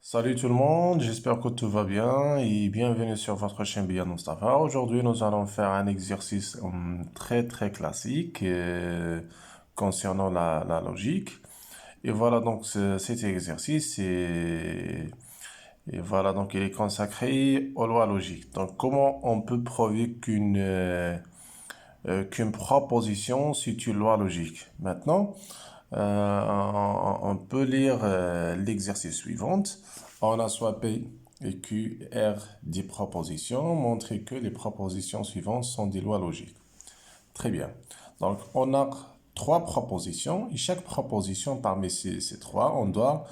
Salut tout le monde, j'espère que tout va bien et bienvenue sur votre chaîne Bian Mustafa. Aujourd'hui, nous allons faire un exercice très classique concernant la logique. Et voilà donc cet exercice et voilà donc il est consacré aux lois logiques. Donc comment on peut prouver qu'une proposition c'est une loi logique. Maintenant, on peut lire l'exercice suivant. On a soit P et Q, R, 10 propositions, montrer que les propositions suivantes sont des lois logiques. Très bien. Donc, on a trois propositions et chaque proposition parmi ces trois, on doit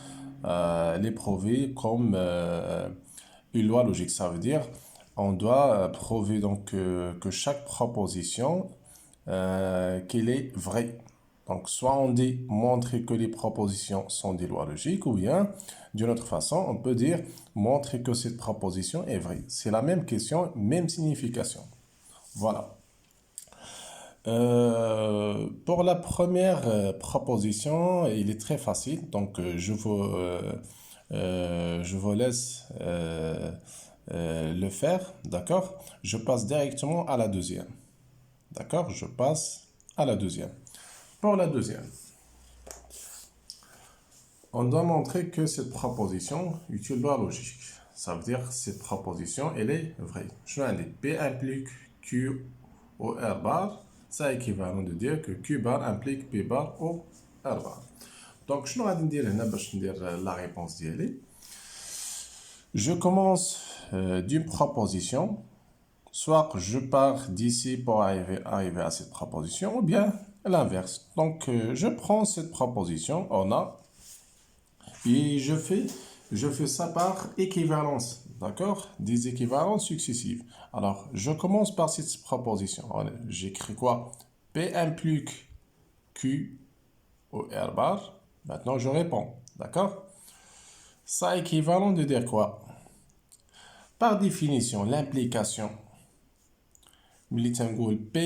les prouver comme une loi logique. Ça veut dire, on doit prouver donc que chaque proposition qu'elle est vraie. Donc, soit on dit montrer que les propositions sont des lois logiques, ou bien, d'une autre façon, on peut dire montrer que cette proposition est vraie. C'est la même question, même signification. Voilà. Pour la première proposition, il est très facile. Donc, je vous laisse le faire. D'accord? Je passe directement à la deuxième. D'accord? Je passe à la deuxième. Pour la deuxième, on doit montrer que cette proposition est une loi logique. Ça veut dire que cette proposition, elle est vraie. Je vais dire P implique Q au R bar. Ça équivalent de dire que Q bar implique P bar au R bar. Donc, je vais dire la réponse d'y. Je commence d'une proposition. Soit je pars d'ici pour arriver à cette proposition, ou bien l'inverse. Donc, je prends cette proposition, on a, et je fais ça par équivalence, d'accord? Des équivalences successives. Alors, je commence par cette proposition. J'écris quoi? P implique Q au R bar. Maintenant, je réponds, d'accord? Ça équivalent de dire quoi? Par définition, l'implication ملي تنقول P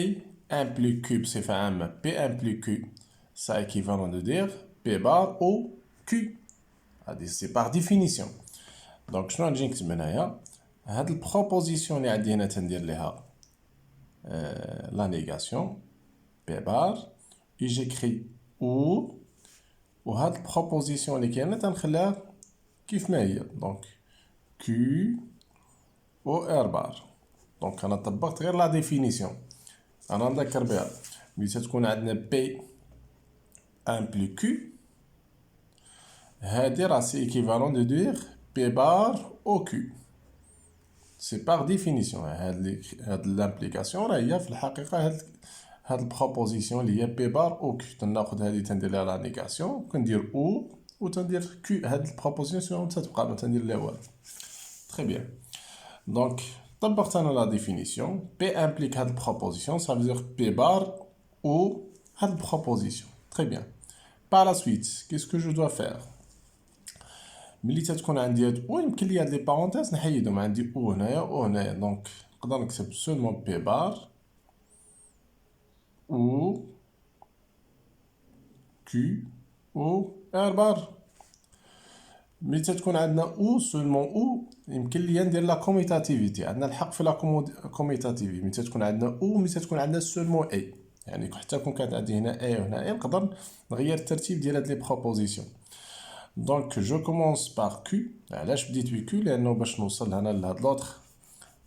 implique Q بصفة عامة P implique Q ça équivalent de dire P bar au Q c'est par définition donc شنو غنجي نكتب هنايا هاد البروبوزيسيون اللي عندي هنا تندير ليها لا نيغاسيون P bar et j'écris ou وهاد البروبوزيسيون اللي كاينه تنخليها كيف ما هي دونك Q او ار بار دونك انا طبقت غير لا ديفينيسيون انا نذكر بها ملي تكون عندنا بي امبلي كيو هادي راه سي ايكيفالون دو دير بي بار او كيو سي بار ديفينيسيون هاد لامبليكاسيون راه هي في الحقيقه هاد البروبوزيسيون اللي هي بي بار او كيو تناخذ هادي تندير لها لا نيغاسيون كندير او وتندير كيو هاد البروبوزيسيون تتبقى ما تندير لها والو تري بيان دونك طبقت انا لا ديفينيسيون بي امبليك هاد البروبوزيسيون ça veut dire P bar ou هاد البروبوزيسيون très bien par la suite qu'est-ce que je dois faire ملي تتكون عندي هاد او يمكن لي هاد لي بارونتيز نحيدهم عندي او هنايا او هنايا دونك نقدر نكتب سولمون بي بار او كيو او ار بار ملي تتكون عندنا او سولمون او يمكن ليا ندير لا كوميتاتيفيتي عندنا الحق في لا كوميتاتيفي ملي تتكون عندنا او ملي تتكون عندنا سولمون اي يعني حتى كون كانت عندي هنا اي وهنا اي نقدر نغير الترتيب ديال هاد لي بروبوزيسيون دونك جو كومونس باغ كيو علاش بديت بكيو لانه باش نوصل هنا لهاد لوطخ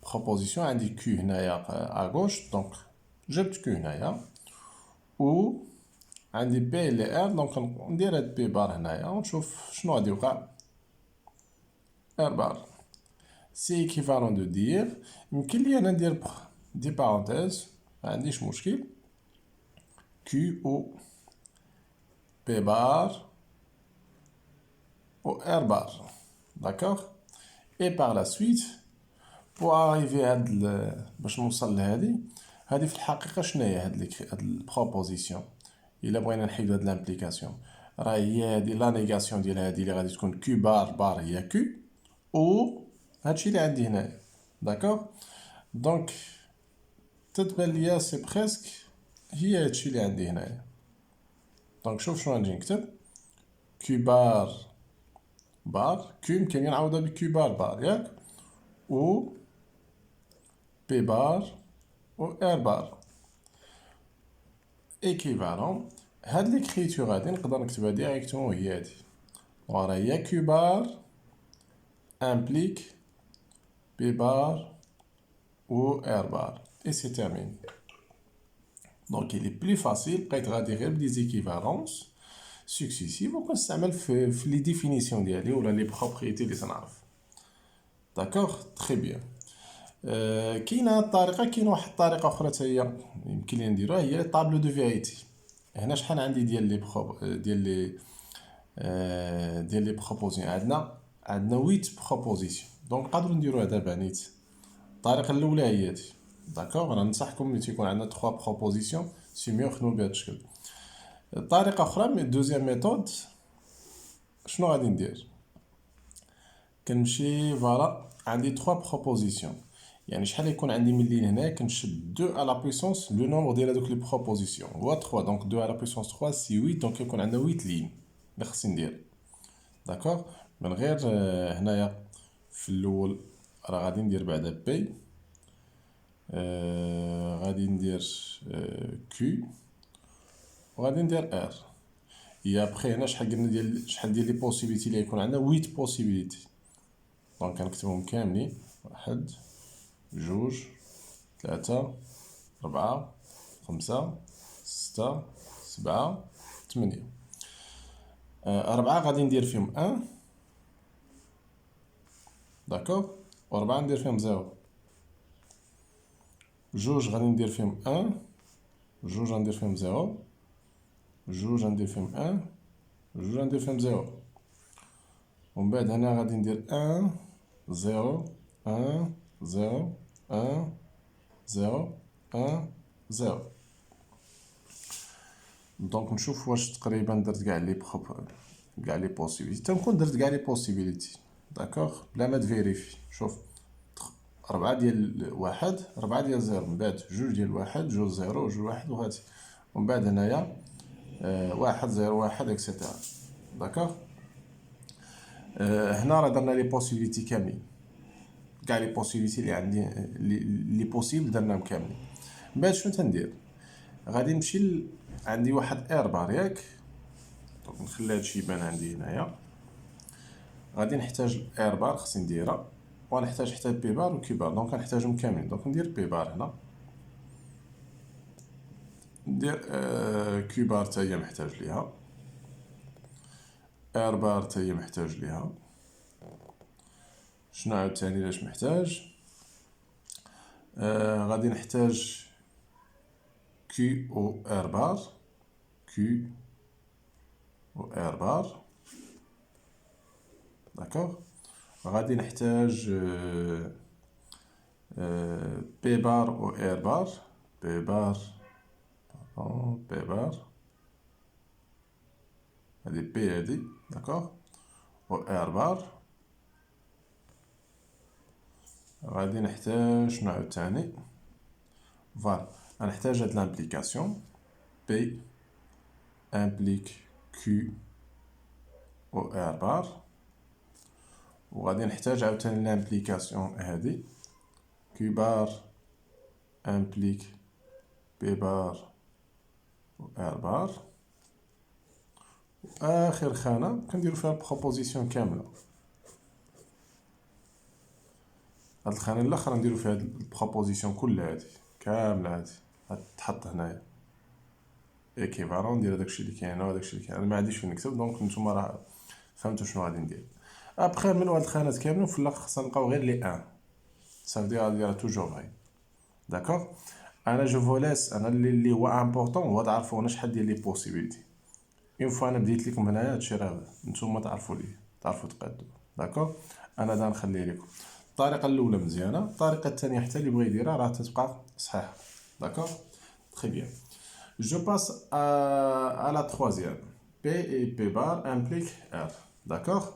بروبوزيسيون عندي كيو هنايا ا غوش دونك جبت كيو هنايا و عندي بي اللي ار دونك ندير هاد بي بار هنايا ونشوف شنو غادي يوقع ار بار سي équivalent de dire يمكن لي انا ندير دي بارونتيز ما عنديش مشكل Q او P bar au R bar d'accord et par la suite pour arriver باش نوصل لهادي هادي في الحقيقة شنو هي هاد البروبوزيسيون إلا بغينا نحيدو هاد لامبليكاسيون راه هي هادي لا نيغاسيون ديال هادي اللي غادي تكون Q بار بار هي Q او هادشي اللي عندي هنايا داكوغ دونك تتبان ليا سي بريسك هي هادشي اللي عندي هنايا دونك شوف شنو غنجي نكتب كيو بار بار كيو يمكن نعوضها بكيو بار بار ياك و بي بار و ار بار ايكيفالون. هاد ليكريتور غادي نقدر نكتبها ديريكتومون هي هادي وراه هي كيو بار امبليك بي بار و ار بار اي سي تيرميني. دونك il est plus facile بقيت غادي غير بدي زيكيفالونس سكسيسيف وكنستعمل في لي ديفينيسيون ديالي ولا لي بروبريتي اللي تنعرف. داكوغ تري بيان. كاينه الطريقه، كاينه واحد الطريقه اخرى حتى هي يمكن لي نديروها، هي طابلو دو فيريتي. هنا شحال عندي ديال لي ديال لي بروبوزيون، عندنا 8 بروبوزيسيون. دونك نقدروا نديروها دابا نيت. الطريقه الاولى هي هادي داكوغ، انا ننصحكم ملي تيكون عندنا 3 بروبوزيسيون سي ميو نخدموا بهذا الشكل. الطريقه اخرى دوزيام ميثود شنو غادي ندير؟ كنمشي فوالا عندي 3 بروبوزيسيون، يعني شحال يكون عندي من لين هنا كنشد 2 على بويسونس لو نومبر ديال هذوك لي بروبوزيسيون هو 3. دونك 2 على بويسونس 3 سي 8. دونك يكون عندنا 8 لين اللي خصني ندير. داكوغ من غير هنايا في الاول راه غادي ندير بعدا بي غادي ندير كيو وغادي ندير ار. هي ابخي هنا شحال قلنا ديال شحال ديال لي بوسيبيليتي اللي يكون عندنا 8 بوسيبيليتي. دونك كنكتبهم كاملين 1 2 3 4 5 6 7 8. 4 غادي ندير فيهم 1 داكوغ و4 ندير فيهم 0. 2 غادي ندير فيهم 1 2 غندير فيهم 0 2 غندير فيهم 1 2 غندير فيهم 0. ومن بعد هنا غادي ندير 1 0 1 0 1 0 1 0. دونك نشوف واش تقريبا درت كاع لي بوسيبيليتي. تنكون درت كاع لي بوسيبيليتي داكوغ بلا ما تفيريفي. شوف 4 ديال 1 4 ديال 0 من بعد 2 ديال 1 2 0 2 1 وهادي ومن بعد هنايا 1 0 1 اكسيتيرا. داكوغ هنا راه درنا لي بوسيبيليتي كاملين، كاع لي بوسيبيليتي اللي عندي لي بوسيبل درناهم كاملين. من بعد شنو تندير؟ غادي نمشي عندي واحد ار بار ياك. دونك نخلي هادشي يبان عندي هنايا. غادي نحتاج ار بار خصني نديرها ونحتاج حتى بي بار و كي بار. دونك غنحتاجهم كاملين. دونك ندير بي بار هنا ندير كي بار حتى هي محتاج ليها ار بار حتى هي محتاج ليها. شنو عاوتاني لاش محتاج؟ غادي نحتاج كي او ار بار كي او ار بار داكوغ. غادي نحتاج بي بار او ار بار بي بار بي بار هادي بي هادي داكوغ و ار بار. غادي نحتاج شنو عاوتاني؟ فوالا غنحتاج هاد لامبليكاسيون بي امبليك كيو و ار بار. وغادي نحتاج عاوتاني لامبليكاسيون هادي كيو بار امبليك بي بار و ار بار. اخر خانه كنديرو فيها البروبوزيسيون كامله. هاد الخانه الاخرى نديرو فيها البروبوزيسيون كلها هادي كامله هادي تحط هنايا ايكيفالون ندير داكشي اللي كاين هنا وداكشي اللي كاين. انا ما عنديش فين نكتب دونك نتوما راه فهمتوا شنو غادي ندير. ابخي من هاد الخانات كاملين في الاخر خصنا نلقاو غير لي 1 صافي غادي توجور هاي داكوغ. انا جو فو لاس انا اللي هو امبورطون هو تعرفوا انا شحال ديال لي بوسيبيليتي. اون فوا انا بديت لكم هنايا هادشي راه نتوما تعرفوا ليه تعرفوا تقادوا داكوغ. انا دا نخلي لكم الطريقه الاولى مزيانه. الطريقه الثانيه حتى اللي بغى يديرها راه تتبقى صحيحه داكوغ تري بيان. Je passe à la troisième. P et P bar impliquent R. D'accord?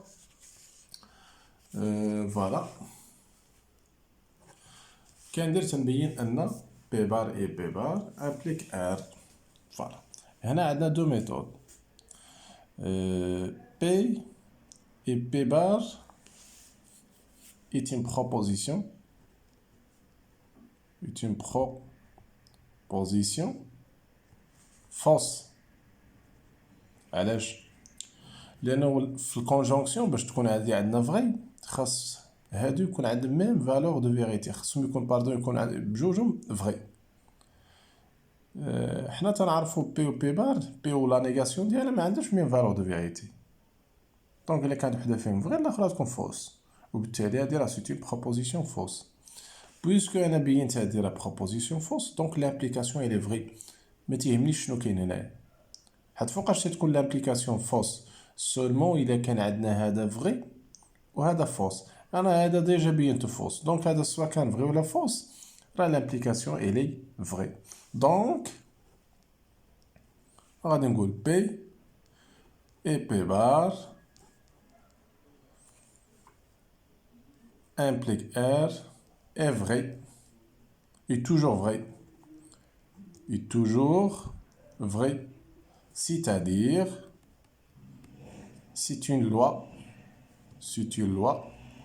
Voilà. كندير تنبين أن P bar et P bar impliquent R. Voilà. هنا عندنا دو ميثود. P et P bar est une proposition. Est une proposition fausse. علاش؟ لأنه في الكونجونكسيون باش تكون عندنا فغي خاص هادو يكون عندهم ميم فالور دو فيغيتي، خاصهم يكون باردون يكون بجوجهم فغي. حنا تنعرفو بي و بي بار، بي و لا نيغاسيون ديالها ما عندهاش ميم فالور دو فيغيتي، دونك الا كانت وحده فيهم فغي الاخرى تكون فوس، وبالتالي هادي راه سيتي بروبوزيسيون فوس. بويسكو انا بينت هادي راه بروبوزيسيون فوس، دونك لامبليكاسيون الي فغي. ما تيهمنيش شنو كاين هنايا، حيت فوقاش تكون لامبليكاسيون فوس سولمون الا كان عندنا هذا فغي وهذا فوس. انا هذا ديجا بينتو فوس، دونك هذا سواء كان فغي ولا فوس راه لامبليكاسيون الي فغي. دونك غادي نقول بي اي بي بار implique R est vrai, est toujours vrai, est toujours vrai, c'est-à-dire c'est une loi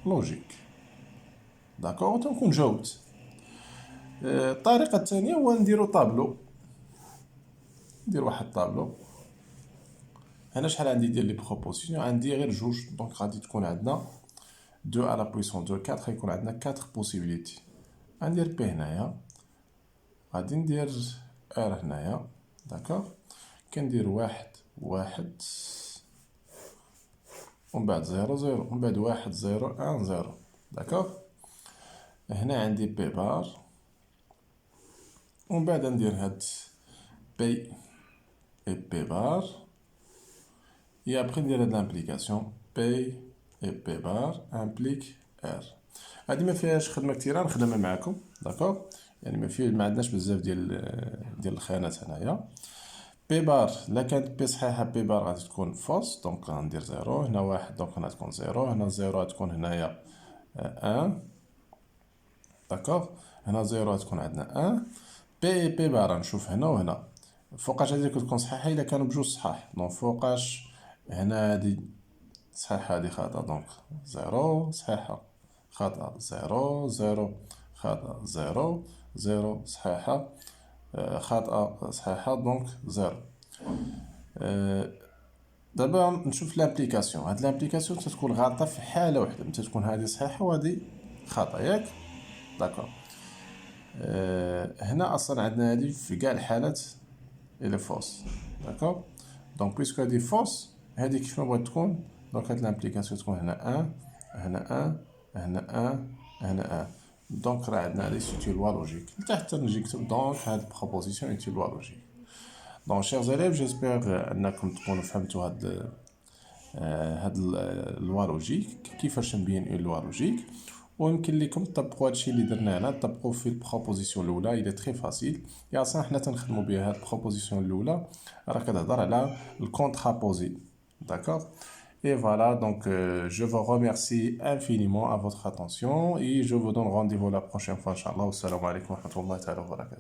logique. D'accord? Donc on جاوبت. الطريقة الثانية هو نديرو طابلو، ندير واحد طابلو. هنا شحال عندي ديال لي بروبوزيسيون؟ عندي غير جوج، دونك غادي تكون عندنا 2 à la puissance de 4 غيكون عندنا 4 possibilités. غندير بي هنايا، غادي ندير ار هنايا، داكوغ، كندير واحد ومن بعد 0 ومن بعد 1 0 1 0، داكوغ. هنا عندي بي بار، ومن بعد ندير هاد بي اي بي بار، et après ندير هاد لامبليكاسيون بي اي بي بار امبليك ار. هادي ما فيهاش خدمه كثيره نخدمها معكم، داكوغ، يعني ما عندناش بزاف ديال الخانات هنايا. بي بار لا كانت بي صحيحه بي بار غادي تكون فوس، دونك غندير 0، هنا 1 دونك غادي تكون 0، هنا 0 غتكون هنايا 1، داكوغ، هنا 0 غتكون عندنا 1. بي بي بار نشوف هنا وهنا فوقاش هادي كتكون صحيحه الا كانوا بجوج صحاح، دونك فوقاش هنا هادي صحيحه هادي خاطئه، دونك 0 صحيحه خاطئه 0 0 خاطئه 0 0 صحيحه خاطئه صحيحه، دونك 0. دابا نشوف لابليكاسيون. هاد لابليكاسيون تتكون غالطه في حاله وحده، متى تكون هادي صحيحه وهادي خاطئه، ياك؟ داكوغ. هنا اصلا عندنا هادي في كاع الحالات الى فوس، داكوغ. دونك بويسكو هادي فوس، هادي كيف ما بغات تكون، دونك هاد لامبليكاسيون تكون هنا 1 هنا 1 هنا 1 هنا 1، دونك راه عندنا هادي سيتي لوا لوجيك. لتحت نجي نكتب دونك هاد بروبوزيسيون سيتي لوا لوجيك. دونك شيرز élèves جيسبيغ انكم تكونوا فهمتوا هاد اللوا لوجيك، كيفاش نبين اون لوا لوجيك، ويمكن لكم تطبقوا هادشي اللي درنا هنا تطبقوا في البروبوزيسيون الاولى. الى تري فاسيل، يا اصلا حنا تنخدموا بها هاد البروبوزيسيون الاولى، راه كتهضر على الكونترابوزي، داكوغ. Et voilà, donc je vous remercie infiniment à votre attention et je vous donne rendez-vous la prochaine fois, Inch'Allah. Assalamu alaikum wa rahmatullahi wa barakatuh.